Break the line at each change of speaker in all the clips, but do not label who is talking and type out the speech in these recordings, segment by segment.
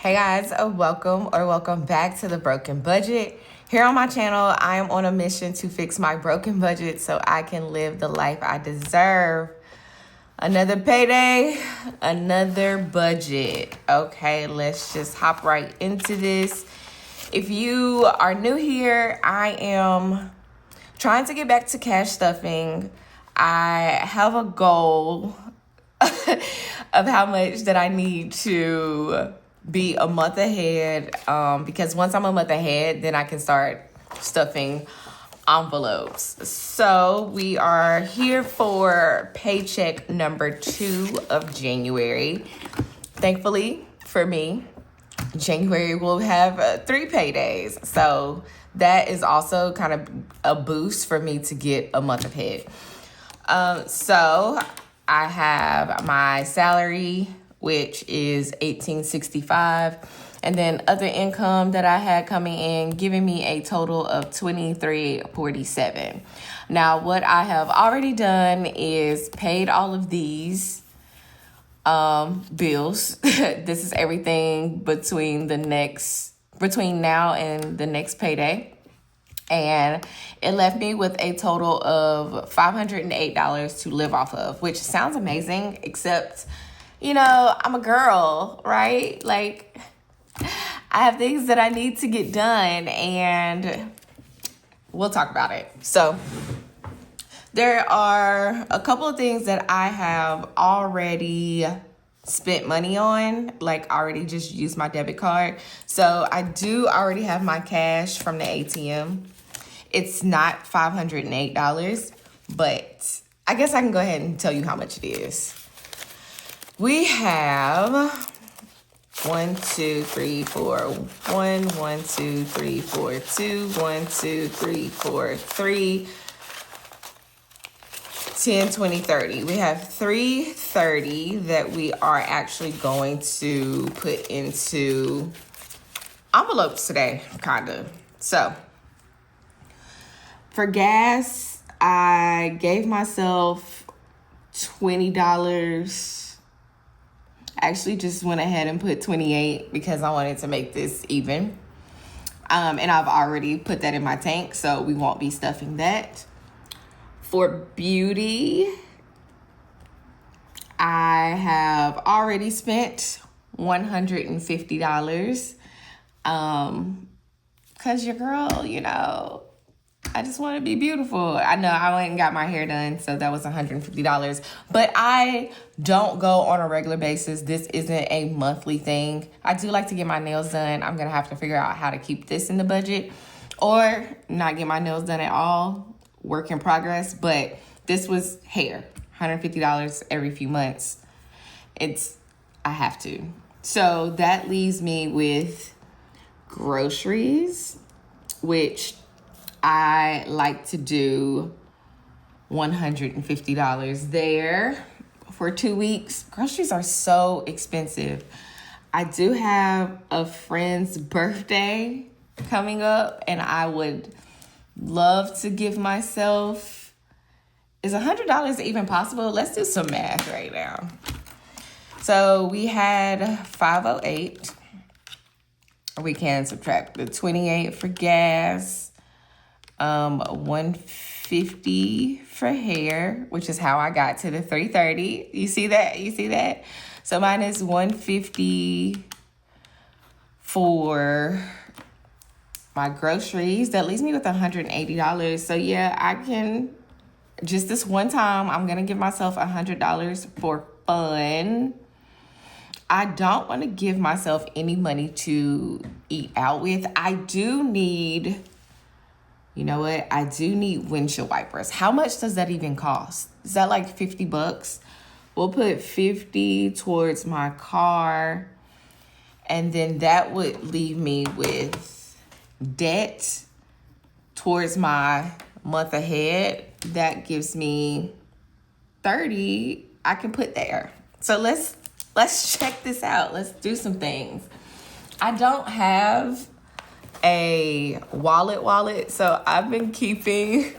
Hey guys, welcome back to The Broken Budget. Here on my channel, I am on a mission to fix my broken budget so I can live the life I deserve. Another payday, another budget. Okay, let's just hop right into this. If you are new here, I am trying to get back to cash stuffing. I have a goal of how much that I need to be a month ahead, because once I'm a month ahead, then I can start stuffing envelopes. So we are here for paycheck number 2 of January. Thankfully for me, January will have 3 paydays. So that is also kind of a boost for me to get a month ahead. So I have my salary, which is $18.65, and then other income that I had coming in, giving me a total of $23.47. Now, what I have already done is paid all of these bills. This is everything between now and the next payday. And it left me with a total of $508 to live off of, which sounds amazing, except, you know, I'm a girl, right? Like, I have things that I need to get done, and we'll talk about it. So there are a couple of things that I have already spent money on, like already just used my debit card. So I do already have my cash from the ATM. It's not $508, but I guess I can go ahead and tell you how much it is. We have 1, 2, 3, 4, 1, 1, 2, 3, 4, 2, 1, 2, 3, 4, 3, 10, 20, 30. We have $330 that we are actually going to put into envelopes today, kind of. So for gas, I gave myself $20. Actually just went ahead and put $28 because I wanted to make this even. And I've already put that in my tank, so we won't be stuffing that. For beauty, I have already spent $150. Cause your girl, you know, I just want to be beautiful. I know I went and got my hair done, so that was $150. But I don't go on a regular basis. This isn't a monthly thing. I do like to get my nails done. I'm going to have to figure out how to keep this in the budget or not get my nails done at all. Work in progress. But this was hair. $150 every few months. I have to. So that leaves me with groceries, which I like to do $150 there for 2 weeks. Groceries are so expensive. I do have a friend's birthday coming up, and I would love to give myself, is $100 even possible? Let's do some math right now. So we had 508. We can subtract the 28 for gas. 150 for hair, which is how I got to the 330. You see that? So mine is 150 for my groceries. That leaves me with $180. So yeah, I can just this one time, I'm gonna give myself $100 for fun. I don't want to give myself any money to eat out with. I do need windshield wipers. How much does that even cost? Is that like $50? We'll put 50 towards my car. And then that would leave me with debt towards my month ahead. That gives me 30 I can put there. So let's check this out. Let's do some things. I don't have a wallet, so I've been keeping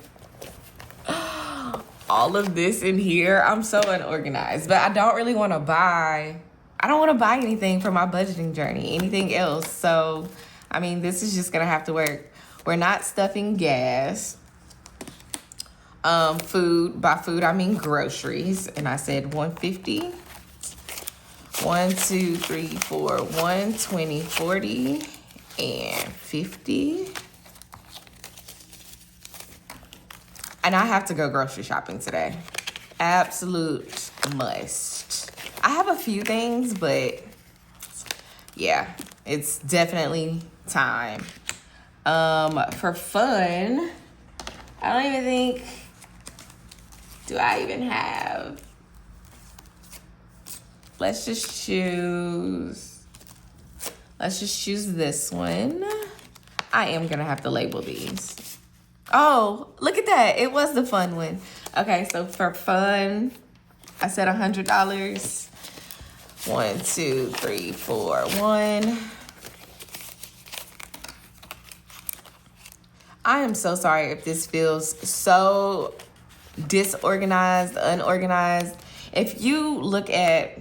all of this in here. I'm so unorganized, but I don't really want to buy I don't want to buy anything for my budgeting journey, anything else. So, I mean, this is just going to have to work. We're not stuffing gas. Food, by food, I mean groceries. And I said 150. 1, 2, 3, 4, 1, 20, 40, and 50. And I have to go grocery shopping today. Absolute must. I have a few things, but yeah, it's definitely time. For fun, I don't even think, do I even have? Let's just choose this one. I am gonna have to label these. Oh, look at that. It was the fun one. Okay, so for fun, I said $100. 1, 2, 3, 4, 1. I am so sorry if this feels so disorganized, unorganized. If you look at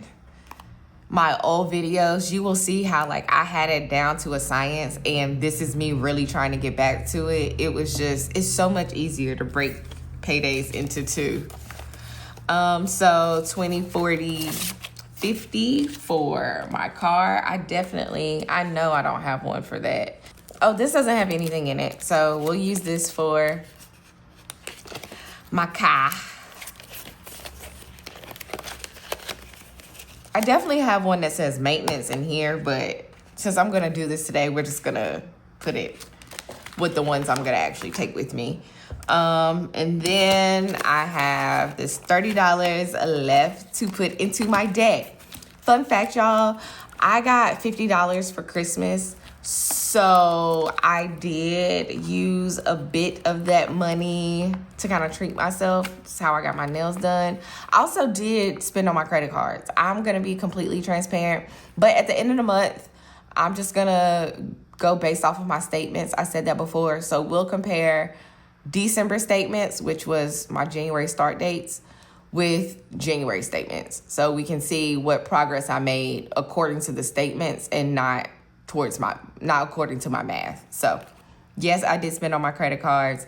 my old videos, you will see how like I had it down to a science, and this is me really trying to get back to it. It was just, it's so much easier to break paydays into two. So 20, 40, 50 for my car. I know I don't have one for that. Oh, this doesn't have anything in it, so we'll use this for my car. I definitely have one that says maintenance in here, but since I'm gonna do this today, we're just gonna put it with the ones I'm gonna actually take with me. And then I have this $30 left to put into my debt. Fun fact, y'all, I got $50 for Christmas. So I did use a bit of that money to kind of treat myself. That's how I got my nails done. I also did spend on my credit cards. I'm going to be completely transparent. But at the end of the month, I'm just going to go based off of my statements. I said that before. So we'll compare December statements, which was my January start dates, with January statements. So we can see what progress I made according to the statements and not according to my math. So yes, I did spend on my credit cards.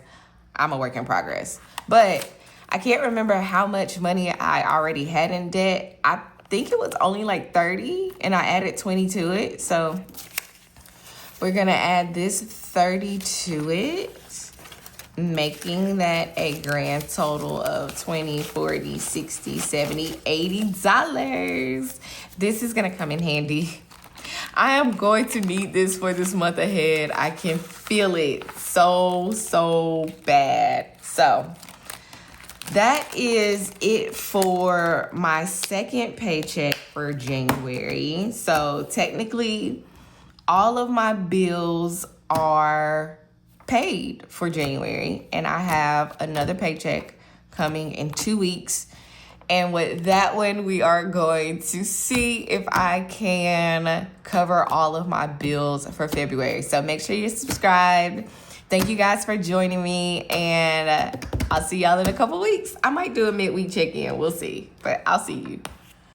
I'm a work in progress. But I can't remember how much money I already had in debt. I think it was only like 30 and I added 20 to it. So we're gonna add this 30 to it, making that a grand total of 20, 40, 60, 70, $80. This is gonna come in handy. I am going to need this for this month ahead. I can feel it so bad. So that is it for my second paycheck for January. So technically, all of my bills are paid for January, and I have another paycheck coming in 2 weeks. And with that one, we are going to see if I can cover all of my bills for February. So make sure you're subscribed. Thank you guys for joining me, and I'll see y'all in a couple weeks. I might do a midweek check-in. We'll see, but I'll see you.